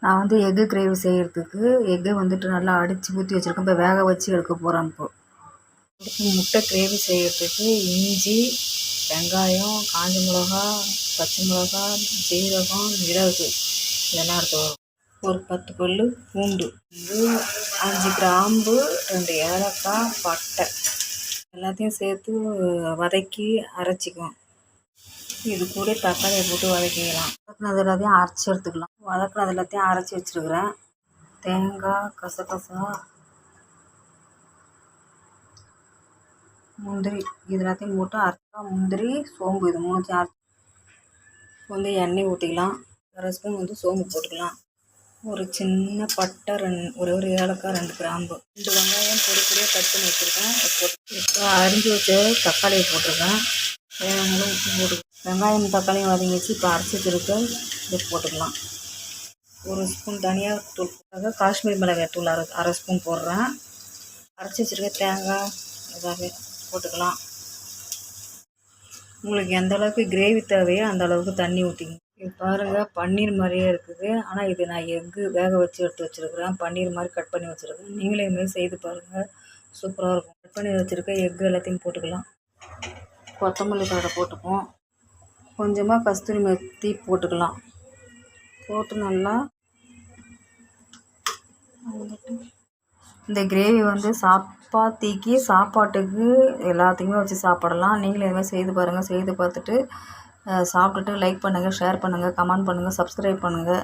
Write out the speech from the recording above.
நான் வந்து egg gravy செய்கிறதுக்கு எக்கு வந்துட்டு நல்லா அடித்து ஊற்றி வச்சுருக்கேன். இப்போ வேக வச்சு எடுக்க போகிறேன். அடுத்து முட்டை கிரேவி செய்கிறதுக்கு இஞ்சி, வெங்காயம், காஞ்ச மிளகா, பச்சை மிளகா, ஜீரகம், மிளகு இதெல்லாம் எடுத்து வரும். ஒரு 10 பல் பூண்டு, 5 கிராம்பு, 2 ஏலக்காய், பட்டை எல்லாத்தையும் சேர்த்து வதக்கி அரைச்சிக்குவோம். இது கூட தக்காளியை போட்டு வதக்கிக்கலாம். வதக்கினது எல்லாத்தையும் அரைச்சி எடுத்துக்கலாம். வதக்கினது எல்லாத்தையும் அரைச்சி வச்சுருக்கிறேன். தேங்காய், கசகசா, முந்திரி இது எல்லாத்தையும் போட்டு அரைச்சா முந்திரி, சோம்பு இது 3த்தையும் அரைச்சி வந்து எண்ணெய் ஊற்றிக்கலாம். 1/2 ஸ்பூன் வந்து சோம்பு போட்டுக்கலாம். ஒரு சின்ன பட்டை, ஒரே ஒரு ஏலக்காய், 2 கிராம்பு, 2 வெங்காயம் பொடி பொடியாக கட் பண்ணி வச்சுருக்கேன். இப்போ அரிஞ்சு வச்ச தக்காளியை போட்டிருக்கேன். தேவையான உப்பு போட்டு வெங்காயம் தக்காளியும் வதங்கி வச்சு இப்போ அரைச்சி வச்சுருக்க இது போட்டுக்கலாம். 1 ஸ்பூன் தனியா தூள், காஷ்மீர் மிளகாய் தூள் 1/2 ஸ்பூன் போடுறேன். அரைச்சி வச்சுருக்க தேங்காய் ஏதாவது போட்டுக்கலாம். உங்களுக்கு எந்த அளவுக்கு கிரேவி தேவையோ அந்த அளவுக்கு தண்ணி ஊற்றிக்கணும். இது பாருங்கள், பன்னீர் மாதிரியே இருக்குது. ஆனால் இது நான் எக்கு வேக வச்சு எடுத்து வச்சுருக்கிறேன். பன்னீர் மாதிரி கட் பண்ணி வச்சுருக்கேன். நீங்களே இதுமாதிரி செய்து பாருங்கள், சூப்பராக இருக்கும். கட் பண்ணி வச்சுருக்க எக்கு எல்லாத்தையும் போட்டுக்கலாம். கொத்தமல்லி தழை போட்டுப்போம். கொஞ்சமாக கஸ்தூரி மெத்தி போட்டுக்கலாம். போட்டு நல்லா இந்த கிரேவி வந்து சப்பாத்திக்கு, சாப்பாட்டுக்கு எல்லாத்துக்குமே வச்சு சாப்பிடலாம். நீங்களும் இதுமாதிரி செய்து பாருங்கள். செய்து பார்த்துட்டு சாப்பிட்டுட்டு லைக் பண்ணுங்கள், ஷேர் பண்ணுங்கள், கமெண்ட் பண்ணுங்கள், சப்ஸ்கிரைப் பண்ணுங்கள்.